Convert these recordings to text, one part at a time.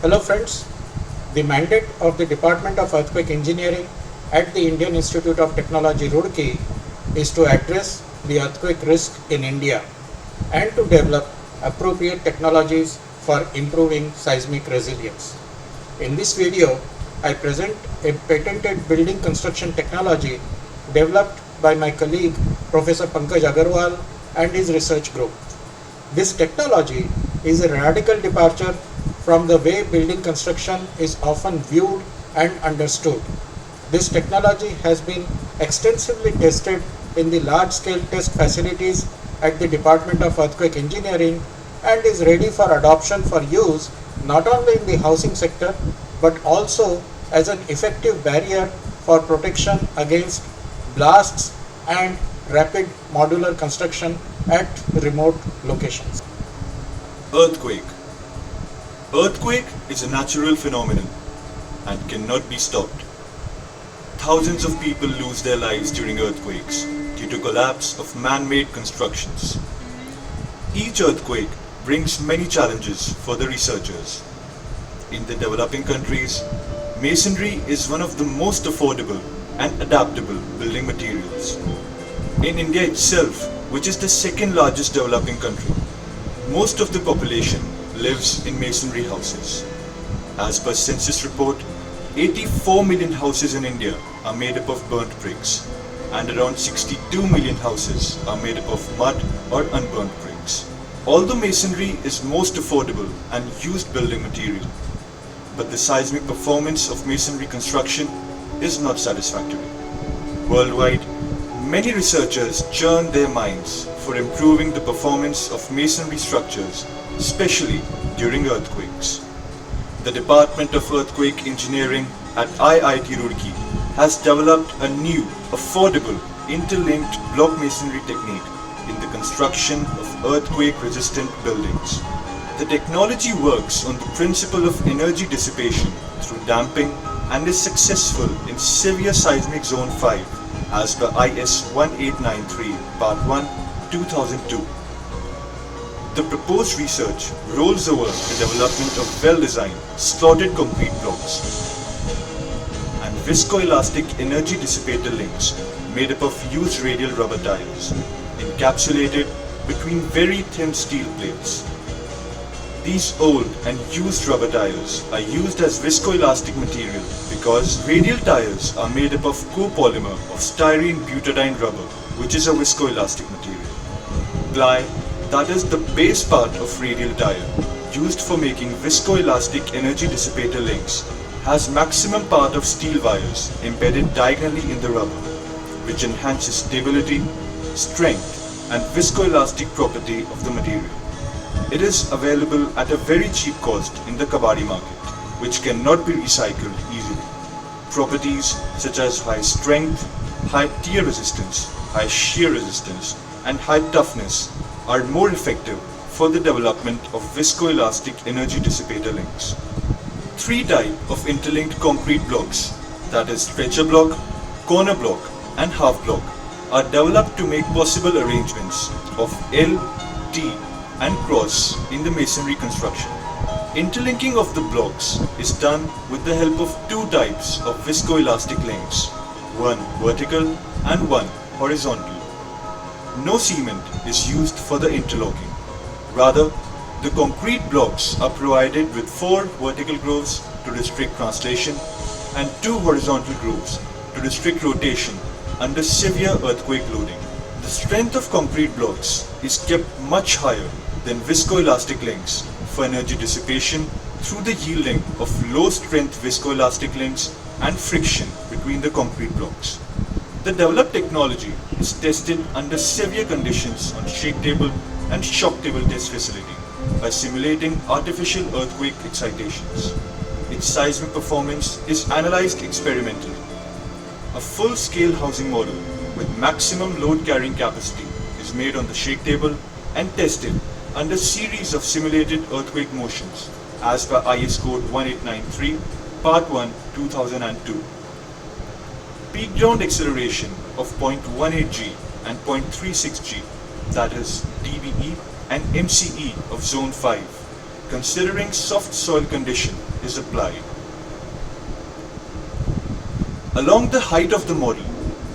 Hello friends, the mandate of the Department of Earthquake Engineering at the Indian Institute of Technology Roorkee is to address the earthquake risk in India and to develop appropriate technologies for improving seismic resilience. In this video, I present a patented building construction technology developed by my colleague Professor Pankaj Agarwal and his research group. This technology is a radical departure from the way building construction is often viewed and understood. This technology has been extensively tested in the large-scale test facilities at the Department of Earthquake Engineering and is ready for adoption for use not only in the housing sector but also as an effective barrier for protection against blasts and rapid modular construction at remote locations. Earthquake. Earthquake is a natural phenomenon and cannot be stopped. Thousands of people lose their lives during earthquakes due to collapse of man-made constructions. Each earthquake brings many challenges for the researchers. In the developing countries, masonry is one of the most affordable and adaptable building materials. In India itself, which is the second largest developing country, most of the population lives in masonry houses. As per census report, 84 million houses in India are made up of burnt bricks and around 62 million houses are made up of mud or unburnt bricks. Although masonry is most affordable and used building material, but the seismic performance of masonry construction is not satisfactory. Worldwide, many researchers churn their minds for improving the performance of masonry structures, especially during earthquakes. The Department of Earthquake Engineering at IIT Roorkee has developed a new, affordable, interlinked block masonry technique in the construction of earthquake-resistant buildings. The technology works on the principle of energy dissipation through damping and is successful in severe seismic zone 5 as per IS 1893 Part 1 2002. The proposed research rolls over the development of well-designed slotted concrete blocks and viscoelastic energy dissipator links made up of used radial rubber tires encapsulated between very thin steel plates. These old and used rubber tires are used as viscoelastic material because radial tires are made up of copolymer of styrene butadiene rubber, which is a viscoelastic material. Ply, that is the base part of radial tire, used for making viscoelastic energy dissipator links, has maximum part of steel wires embedded diagonally in the rubber, which enhances stability, strength, and viscoelastic property of the material. It is available at a very cheap cost in the kabadi market, which cannot be recycled easily. Properties such as high strength, high tear resistance, high shear resistance, and high toughness are more effective for the development of viscoelastic energy dissipator links. Three types of interlinked concrete blocks, that is stretcher block, corner block, and half block, are developed to make possible arrangements of L, T, and cross in the masonry construction. Interlinking of the blocks is done with the help of two types of viscoelastic links, one vertical and one horizontal. No cement is used for the interlocking. Rather, the concrete blocks are provided with 4 vertical grooves to restrict translation and 2 horizontal grooves to restrict rotation under severe earthquake loading. The strength of concrete blocks is kept much higher than viscoelastic links for energy dissipation through the yielding of low strength viscoelastic links and friction between the concrete blocks. The developed technology is tested under severe conditions on shake table and shock table test facility by simulating artificial earthquake excitations. Its seismic performance is analyzed experimentally. A full-scale housing model with maximum load carrying capacity is made on the shake table and tested under series of simulated earthquake motions as per IS code 1893 Part 1 2002. Peak ground acceleration of 0.18 g and 0.36 g, that is dBE and MCE of zone 5, considering soft soil condition, is applied. Along the height of the model,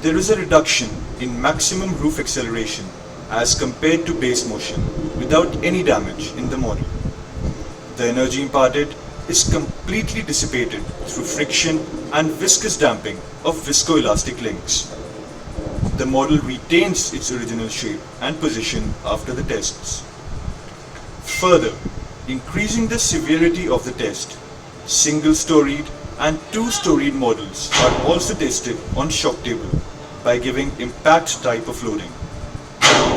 there is a reduction in maximum roof acceleration as compared to base motion without any damage in the model. The energy imparted is completely dissipated through friction and viscous damping of viscoelastic links. The model retains its original shape and position after the tests. Further, increasing the severity of the test, single-storied and two-storied models are also tested on shock table by giving impact type of loading.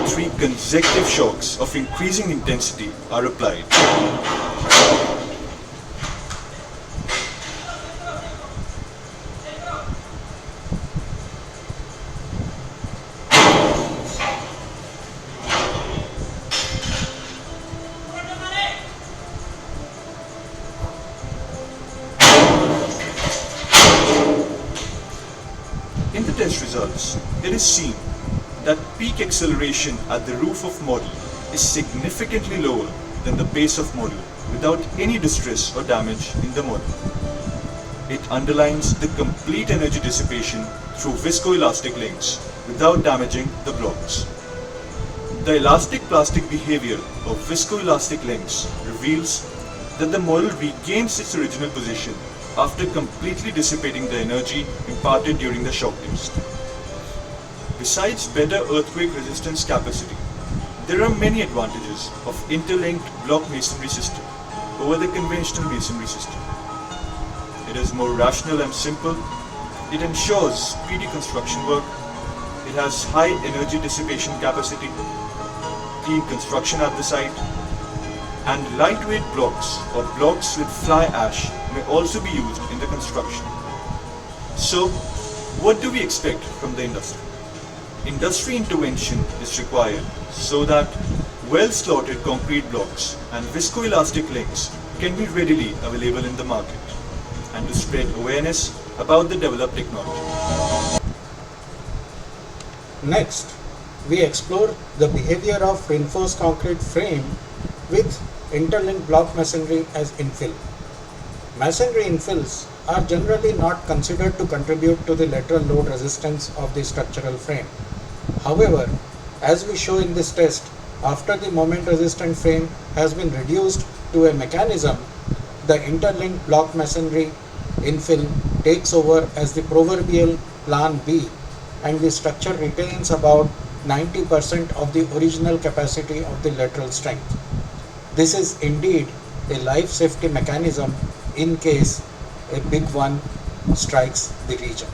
3 consecutive shocks of increasing intensity are applied. In the test results, it is seen that peak acceleration at the roof of model is significantly lower than the base of model without any distress or damage in the model. It underlines the complete energy dissipation through viscoelastic links without damaging the blocks. The elastic plastic behavior of viscoelastic links reveals that the model regains its original position after completely dissipating the energy imparted during the shock test. Besides better earthquake resistance capacity, there are many advantages of interlinked block masonry system over the conventional masonry system. It is more rational and simple, it ensures speedy construction work, it has high energy dissipation capacity, clean construction at the site, and lightweight blocks or blocks with fly ash may also be used in the construction. So, what do we expect from the industry? Industry intervention is required so that well-slotted concrete blocks and viscoelastic links can be readily available in the market, and to spread awareness about the developed technology. Next, we explore the behavior of reinforced concrete frame with interlinked block masonry as infill. Masonry infills are generally not considered to contribute to the lateral load resistance of the structural frame. However, as we show in this test, after the moment resistant frame has been reduced to a mechanism, the interlinked block masonry infill takes over as the proverbial plan B, and the structure retains about 90% of the original capacity of the lateral strength. This is indeed a life safety mechanism in case a big one strikes the region.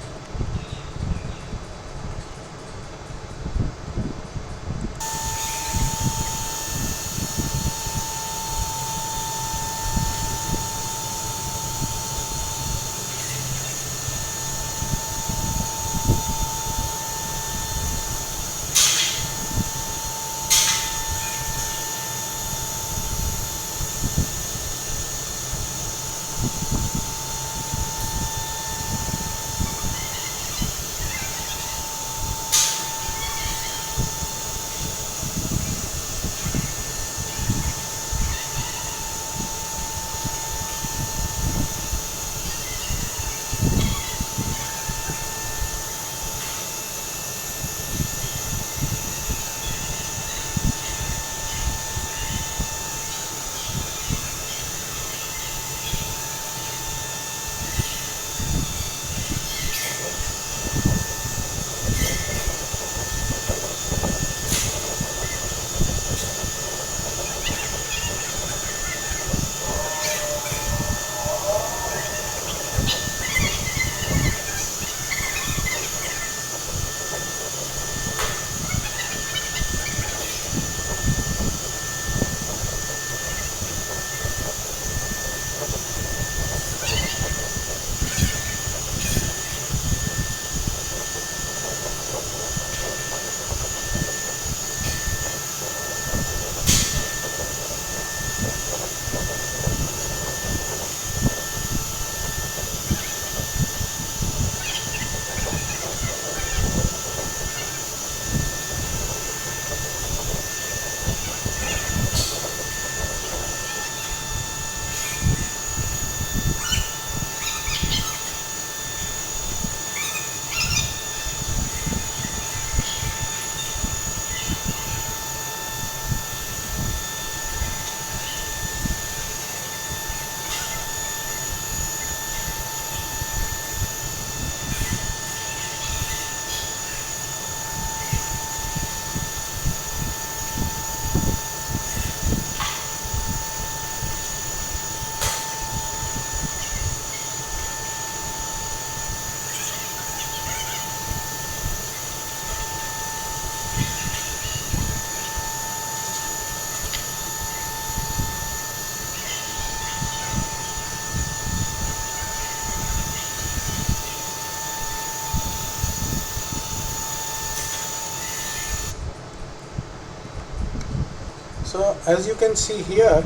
So as you can see here,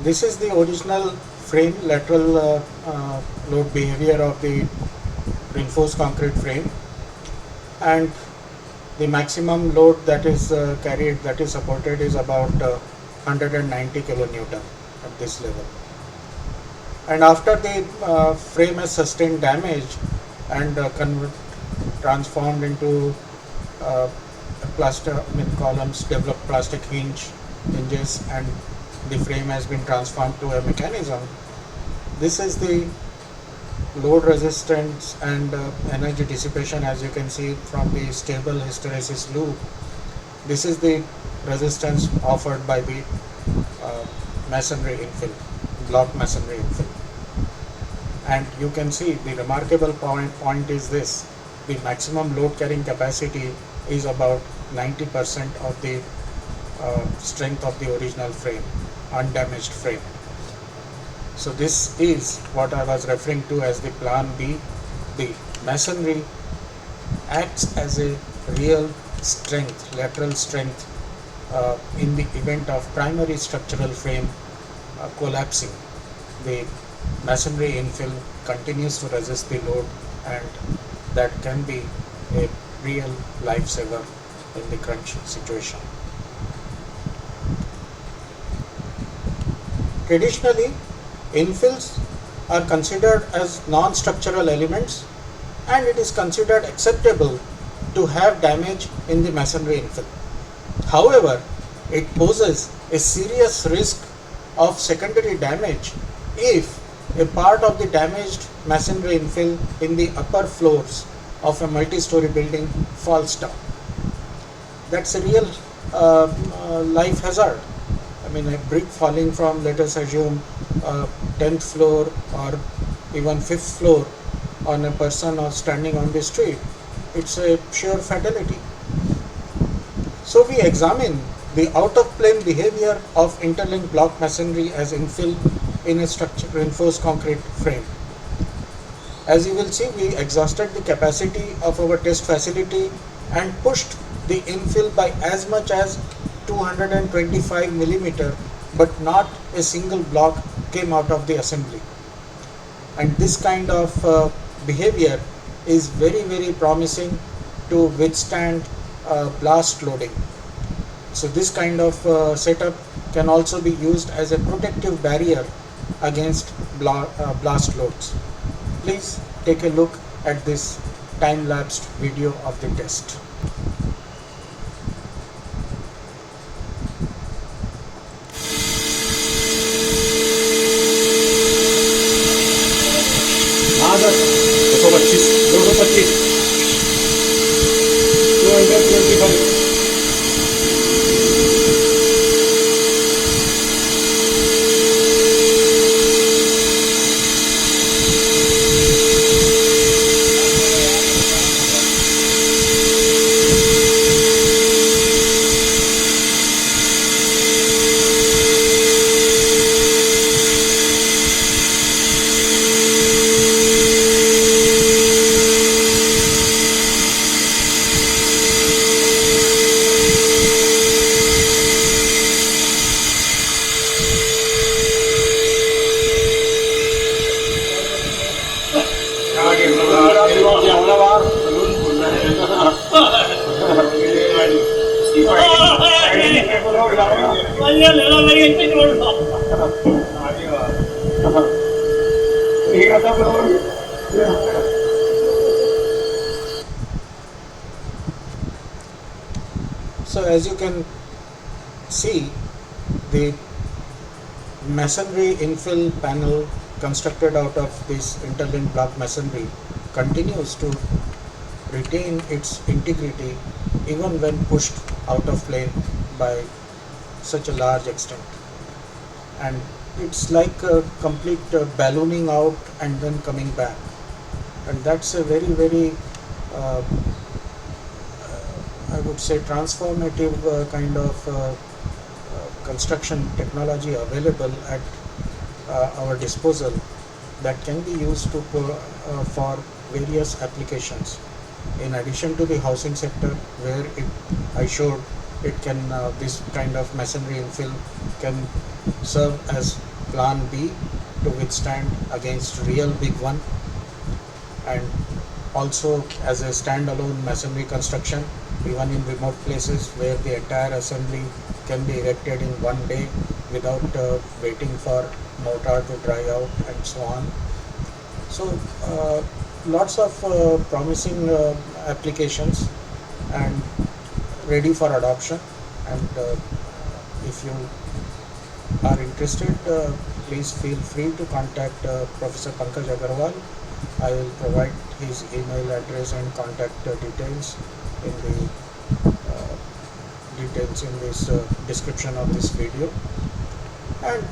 this is the original frame, lateral load behavior of the reinforced concrete frame, and the maximum load that is carried, that is supported, is about 190 kilonewton at this level. And after the frame has sustained damage and transformed into columns, developed plastic hinges, and the frame has been transformed to a mechanism, this is the load resistance and energy dissipation. As you can see from the stable hysteresis loop, this is the resistance offered by the masonry infill, block masonry infill. And you can see the remarkable point is this: the maximum load carrying capacity is about 90% of the strength of the original frame, undamaged frame. So this is what I was referring to as the plan B. The masonry acts as a real strength, lateral strength, in the event of primary structural frame collapsing. The masonry infill continues to resist the load, and that can be a real lifesaver in the crunch situation. Traditionally, infills are considered as non-structural elements, and it is considered acceptable to have damage in the masonry infill. However, it poses a serious risk of secondary damage if a part of the damaged masonry infill in the upper floors of a multi-story building falls down. That's a real life hazard. I mean, a brick falling from, let us assume, 10th floor or even 5th floor on a person or standing on the street, it's a sheer fatality. So we examine the out-of-plane behavior of interlinked block masonry as infill in a structure reinforced concrete frame. As you will see, we exhausted the capacity of our test facility and pushed the infill by as much as 225 millimeter, but not a single block came out of the assembly. And this kind of behavior is very, very promising to withstand blast loading. So this kind of setup can also be used as a protective barrier against blast loads. Please take a look at this time-lapsed video of the test. So as you can see, the masonry infill panel constructed out of this interlinked block masonry continues to retain its integrity even when pushed out of plane by such a large extent. And it's like a complete ballooning out and then coming back. And that's a very, very I would say transformative kind of construction technology available at our disposal that can be used to for various applications. In addition to the housing sector, where I showed it can this kind of masonry infill can serve as plan B to withstand against real big one, and also as a standalone masonry construction even in remote places where the entire assembly can be erected in one day without waiting for mortar to dry out and so on. So lots of promising applications and ready for adoption, and if you are interested, please feel free to contact Professor Pankaj Agarwal. I will provide his email address and contact details in the uh, details in this description of this video, and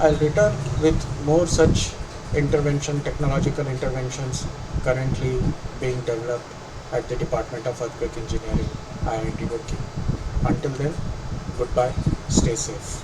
I'll return with more such technological interventions currently being developed at the Department of Earthquake Engineering, IIT Roorkee. Until then, goodbye, stay safe.